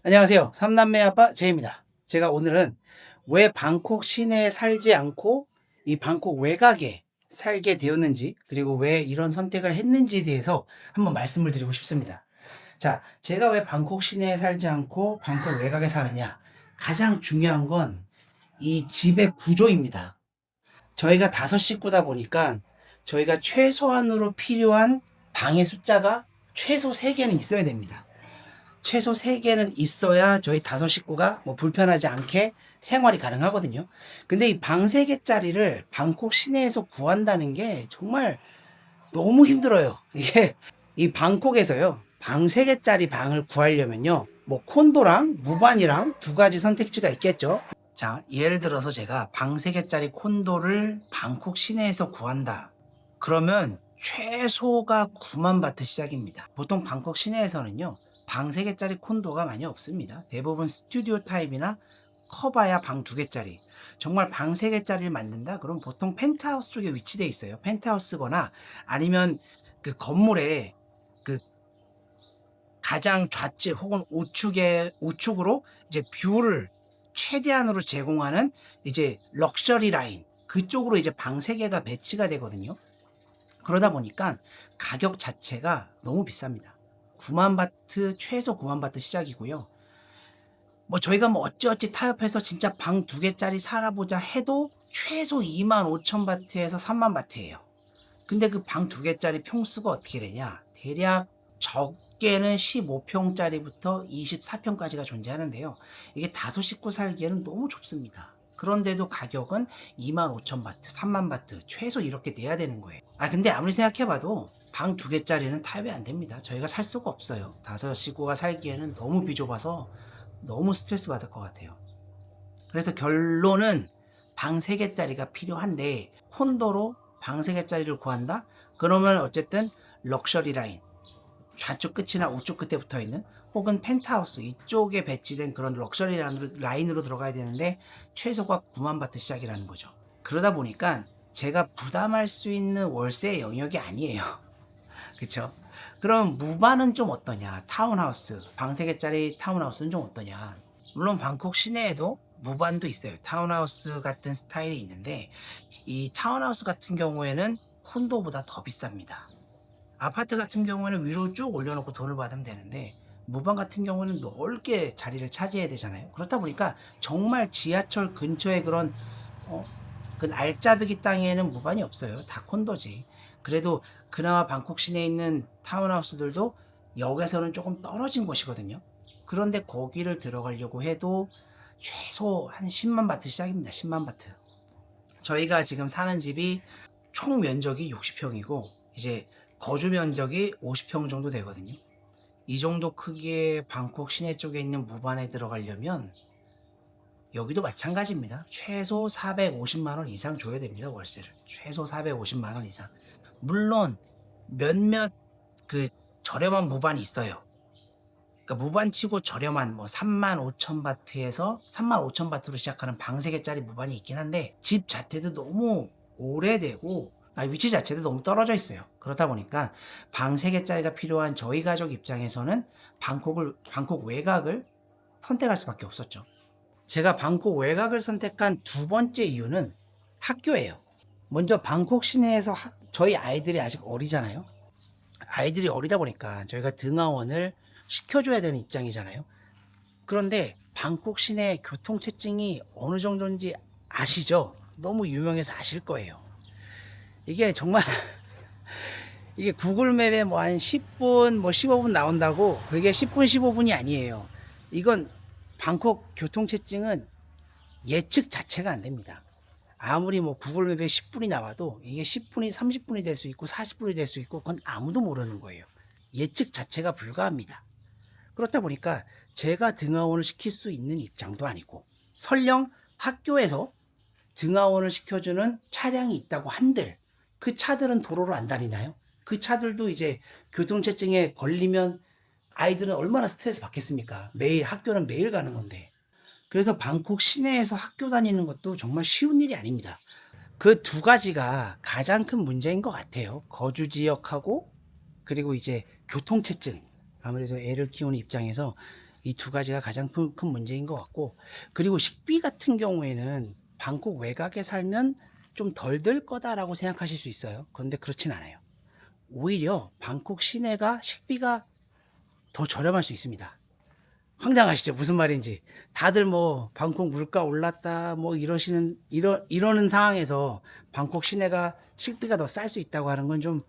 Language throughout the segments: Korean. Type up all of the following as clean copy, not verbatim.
안녕하세요. 삼남매 아빠 제이입니다. 제가 오늘은 왜 방콕 시내에 살지 않고 이 방콕 외곽에 살게 되었는지, 그리고 왜 이런 선택을 했는지에 대해서 한번 말씀을 드리고 싶습니다. 자, 제가 왜 방콕 시내에 살지 않고 방콕 외곽에 사느냐? 가장 중요한 건 이 집의 구조입니다. 저희가 다섯 식구다 보니까 저희가 최소한으로 필요한 방의 숫자가 최소 3개는 있어야 됩니다. 최소 3개는 있어야 저희 다섯 식구가 뭐 불편하지 않게 생활이 가능하거든요. 근데 이 방 3개짜리를 방콕 시내에서 구한다는 게 정말 너무 힘들어요. 이게 이 방콕에서요. 방 3개짜리 방을 구하려면요. 뭐 콘도랑 무반이랑 두 가지 선택지가 있겠죠. 자, 예를 들어서 제가 방 3개짜리 콘도를 방콕 시내에서 구한다. 그러면 최소가 9만 바트 시작입니다. 보통 방콕 시내에서는요, 방 3개짜리 콘도가 많이 없습니다. 대부분 스튜디오 타입이나 커봐야 방 2개짜리. 정말 방 3개짜리를 만든다? 그럼 보통 펜트하우스 쪽에 위치되어 있어요. 펜트하우스거나 아니면 그 건물에 그 가장 좌측 혹은 우측으로 이제 뷰를 최대한으로 제공하는 이제 럭셔리 라인. 그쪽으로 이제 방 3개가 배치가 되거든요. 그러다 보니까 가격 자체가 너무 비쌉니다. 9만 바트, 최소 9만 바트 시작이고요. 뭐 저희가 뭐 어찌어찌 타협해서 진짜 방 2개짜리 살아보자 해도 최소 2만 5천 바트에서 3만 바트예요. 근데 그 방 2개짜리 평수가 어떻게 되냐? 대략 적게는 15평짜리부터 24평까지가 존재하는데요. 이게 다섯 식구 살기에는 너무 좁습니다. 그런데도 가격은 2만 5천 바트, 3만 바트 최소 이렇게 내야 되는 거예요. 근데 아무리 생각해봐도 방 2개짜리는 타협이 안 됩니다. 저희가 살 수가 없어요. 다섯 식구가 살기에는 너무 비좁아서 너무 스트레스 받을 것 같아요. 그래서 결론은 방 3개짜리가 필요한데 콘도로 방 3개짜리를 구한다? 그러면 어쨌든 럭셔리 라인, 좌측 끝이나 우측 끝에 붙어 있는 혹은 펜트하우스 이쪽에 배치된 그런 럭셔리 라인으로 들어가야 되는데 최소가 9만 바트 시작이라는 거죠. 그러다 보니까 제가 부담할 수 있는 월세의 영역이 아니에요. 그쵸? 그럼 무반은 좀 어떠냐? 타운하우스, 방 3개짜리 타운하우스는 좀 어떠냐? 물론 방콕 시내에도 무반도 있어요. 타운하우스 같은 스타일이 있는데 이 타운하우스 같은 경우에는 콘도보다 더 비쌉니다. 아파트 같은 경우에는 위로 쭉 올려놓고 돈을 받으면 되는데 무반 같은 경우는 넓게 자리를 차지해야 되잖아요. 그렇다 보니까 정말 지하철 근처에 그런 어, 그 알짜배기 땅에는 무반이 없어요. 다 콘도지. 그래도 그나마 방콕 시내에 있는 타운하우스들도 역에서는 조금 떨어진 곳이거든요. 그런데 거기를 들어가려고 해도 최소 한 10만 바트 시작입니다. 10만 바트. 저희가 지금 사는 집이 총 면적이 60평이고 이제 거주 면적이 50평 정도 되거든요. 이 정도 크기의 방콕 시내 쪽에 있는 무반에 들어가려면 여기도 마찬가지입니다. 최소 450만 원 이상 줘야 됩니다. 월세를. 최소 450만 원 이상. 물론 몇몇 그 저렴한 무반이 있어요. 그러니까 무반치고 저렴한 뭐 3만 5천 바트에서 3만 5천 바트로 시작하는 방 3개짜리 무반이 있긴 한데 집 자체도 너무 오래되고 위치 자체도 너무 떨어져 있어요. 그렇다 보니까 방 3개짜리가 필요한 저희 가족 입장에서는 방콕 외곽을 선택할 수밖에 없었죠. 제가 방콕 외곽을 선택한 두 번째 이유는 학교예요. 먼저 방콕 시내에서 저희 아이들이 아직 어리잖아요. 아이들이 어리다 보니까 저희가 등하원을 시켜줘야 되는 입장이잖아요. 그런데 방콕 시내 교통체증이 어느 정도인지 아시죠? 너무 유명해서 아실 거예요. 이게 정말 이게 구글맵에 뭐 한 10분, 뭐 15분 나온다고 그게 10분, 15분이 아니에요. 이건 방콕 교통체증은 예측 자체가 안 됩니다. 아무리 뭐 구글맵에 10분이 나와도 이게 10분이 30분이 될 수 있고 40분이 될 수 있고 그건 아무도 모르는 거예요. 예측 자체가 불가합니다. 그렇다 보니까 제가 등하원을 시킬 수 있는 입장도 아니고 설령 학교에서 등하원을 시켜주는 차량이 있다고 한들 그 차들은 도로로 안 다니나요? 그 차들도 이제 교통체증에 걸리면 아이들은 얼마나 스트레스 받겠습니까? 매일 학교는 매일 가는 건데. 그래서 방콕 시내에서 학교 다니는 것도 정말 쉬운 일이 아닙니다. 그 두 가지가 가장 큰 문제인 것 같아요. 거주 지역하고 그리고 이제 교통체증. 아무래도 애를 키우는 입장에서 이 두 가지가 가장 큰 문제인 것 같고, 그리고 식비 같은 경우에는 방콕 외곽에 살면 좀 덜 들 거다라고 생각하실 수 있어요. 그런데 그렇진 않아요. 오히려 방콕 시내가 식비가 더 저렴할 수 있습니다. 황당하시죠? 무슨 말인지. 다들 뭐 방콕 물가 올랐다 뭐 이러는 상황에서 방콕 시내가 식비가 더 쌀 수 있다고 하는 건 좀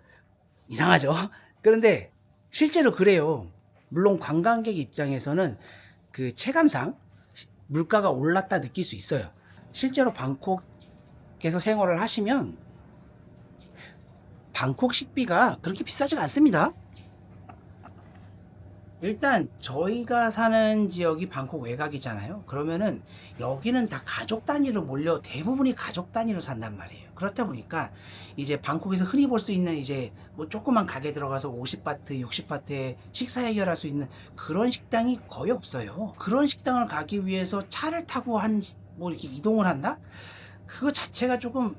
이상하죠? 그런데 실제로 그래요. 물론 관광객 입장에서는 그 체감상 물가가 올랐다 느낄 수 있어요. 실제로 방콕에서 생활을 하시면 방콕 식비가 그렇게 비싸지가 않습니다. 일단 저희가 사는 지역이 방콕 외곽이잖아요. 그러면은 여기는 다 가족 단위로 몰려 대부분이 가족 단위로 산단 말이에요. 그렇다 보니까 이제 방콕에서 흔히 볼 수 있는 이제 뭐 조그만 가게 들어가서 50바트, 60바트에 식사 해결할 수 있는 그런 식당이 거의 없어요. 그런 식당을 가기 위해서 차를 타고 뭐 이렇게 이동을 한다? 그거 자체가 조금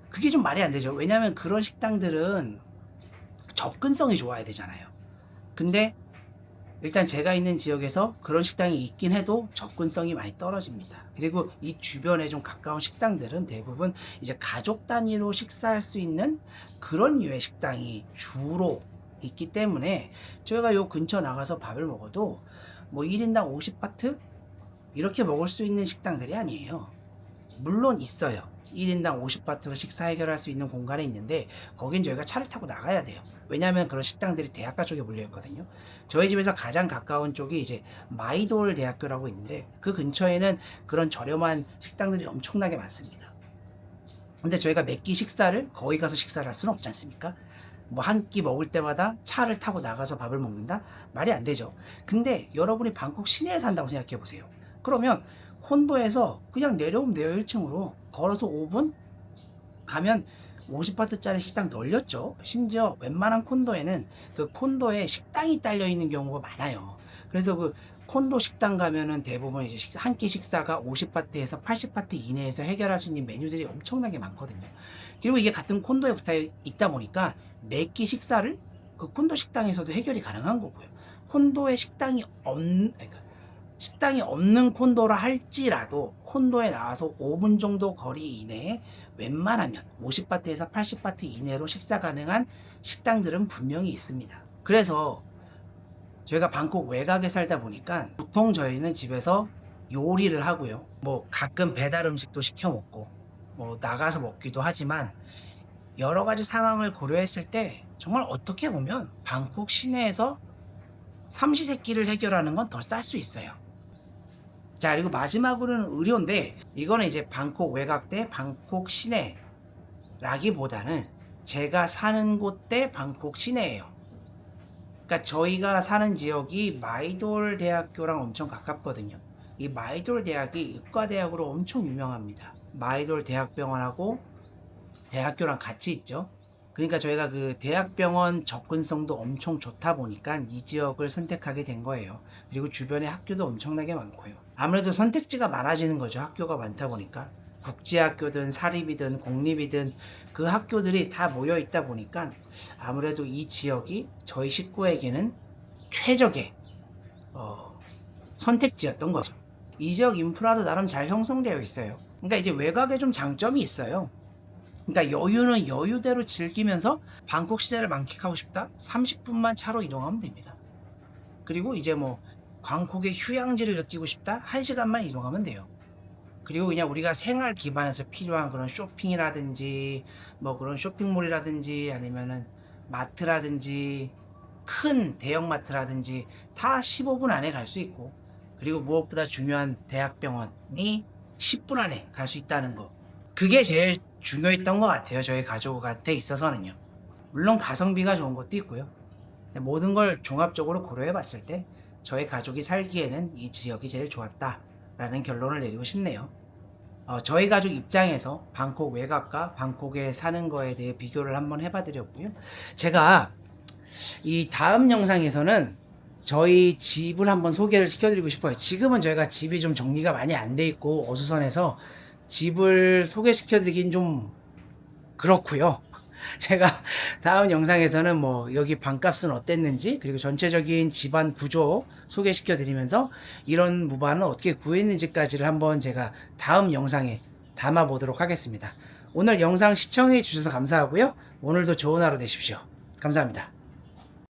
그게 좀 말이 안 되죠. 왜냐면 그런 식당들은 접근성이 좋아야 되잖아요. 근데 일단 제가 있는 지역에서 그런 식당이 있긴 해도 접근성이 많이 떨어집니다. 그리고 이 주변에 좀 가까운 식당들은 대부분 이제 가족 단위로 식사할 수 있는 그런 류의 식당이 주로 있기 때문에 저희가 요 근처 나가서 밥을 먹어도 뭐 1인당 50바트? 이렇게 먹을 수 있는 식당들이 아니에요. 물론 있어요. 1인당 50바트로 식사 해결할 수 있는 공간에 있는데 거긴 저희가 차를 타고 나가야 돼요. 왜냐하면 그런 식당들이 대학가 쪽에 몰려 있거든요. 저희 집에서 가장 가까운 쪽이 이제 마이돌 대학교라고 있는데 그 근처에는 그런 저렴한 식당들이 엄청나게 많습니다. 근데 저희가 몇 끼 식사를 거기 가서 식사를 할 수는 없지 않습니까? 뭐 한 끼 먹을 때마다 차를 타고 나가서 밥을 먹는다? 말이 안 되죠. 근데 여러분이 방콕 시내에 산다고 생각해 보세요. 그러면 콘도에서 그냥 내려오면 돼요. 1층으로 걸어서 5분 가면 50바트짜리 식당 널렸죠. 심지어 웬만한 콘도에는 그 콘도에 식당이 딸려 있는 경우가 많아요. 그래서 그 콘도 식당 가면은 대부분 이제 한 끼 식사가 50바트에서 80바트 이내에서 해결할 수 있는 메뉴들이 엄청나게 많거든요. 그리고 이게 같은 콘도에 붙어 있다 보니까 매 끼 식사를 그 콘도 식당에서도 해결이 가능한 거고요. 콘도에 식당이 없는 콘도라 할지라도 콘도에 나와서 5분 정도 거리 이내에 웬만하면 50바트에서 80바트 이내로 식사 가능한 식당들은 분명히 있습니다. 그래서 저희가 방콕 외곽에 살다 보니까 보통 저희는 집에서 요리를 하고요. 뭐 가끔 배달 음식도 시켜 먹고 뭐 나가서 먹기도 하지만 여러 가지 상황을 고려했을 때 정말 어떻게 보면 방콕 시내에서 삼시세끼를 해결하는 건 더 쌀 수 있어요. 자, 그리고 마지막으로는 의료인데 이거는 이제 방콕 외곽 대 방콕 시내라기보다는 제가 사는 곳 대 방콕 시내예요. 그러니까 저희가 사는 지역이 마이돌 대학교랑 엄청 가깝거든요. 이 마이돌 대학이 의과대학으로 엄청 유명합니다. 마이돌 대학병원하고 대학교랑 같이 있죠. 그러니까 저희가 그 대학병원 접근성도 엄청 좋다 보니까 이 지역을 선택하게 된 거예요. 그리고 주변에 학교도 엄청나게 많고요. 아무래도 선택지가 많아지는 거죠. 학교가 많다 보니까. 국제학교든 사립이든 공립이든 그 학교들이 다 모여 있다 보니까 아무래도 이 지역이 저희 식구에게는 최적의 선택지였던 거죠. 이 지역 인프라도 나름 잘 형성되어 있어요. 그러니까 이제 외곽에 좀 장점이 있어요. 그러니까 여유는 여유대로 즐기면서 방콕 시내를 만끽하고 싶다? 30분만 차로 이동하면 됩니다. 그리고 이제 뭐 방콕의 휴양지를 느끼고 싶다? 1시간만 이동하면 돼요. 그리고 그냥 우리가 생활 기반에서 필요한 그런 쇼핑이라든지 뭐 그런 쇼핑몰이라든지 아니면은 마트라든지 큰 대형마트라든지 다 15분 안에 갈 수 있고, 그리고 무엇보다 중요한 대학병원이 10분 안에 갈 수 있다는 거, 그게 제일 중요했던 것 같아요. 저희 가족한테 있어서는요. 물론 가성비가 좋은 것도 있고요. 모든 걸 종합적으로 고려해 봤을 때 저희 가족이 살기에는 이 지역이 제일 좋았다라는 결론을 내리고 싶네요. 저희 가족 입장에서 방콕 외곽과 방콕에 사는 거에 대해 비교를 한번 해봐 드렸고요. 제가 이 다음 영상에서는 저희 집을 한번 소개를 시켜드리고 싶어요. 지금은 저희가 집이 좀 정리가 많이 안 돼 있고 어수선해서 집을 소개시켜드리긴 좀 그렇고요. 제가 다음 영상에서는 뭐 여기 방값은 어땠는지, 그리고 전체적인 집안 구조 소개시켜 드리면서 이런 무반은 어떻게 구했는지까지를 한번 제가 다음 영상에 담아 보도록 하겠습니다. 오늘 영상 시청해 주셔서 감사하고요. 오늘도 좋은 하루 되십시오. 감사합니다.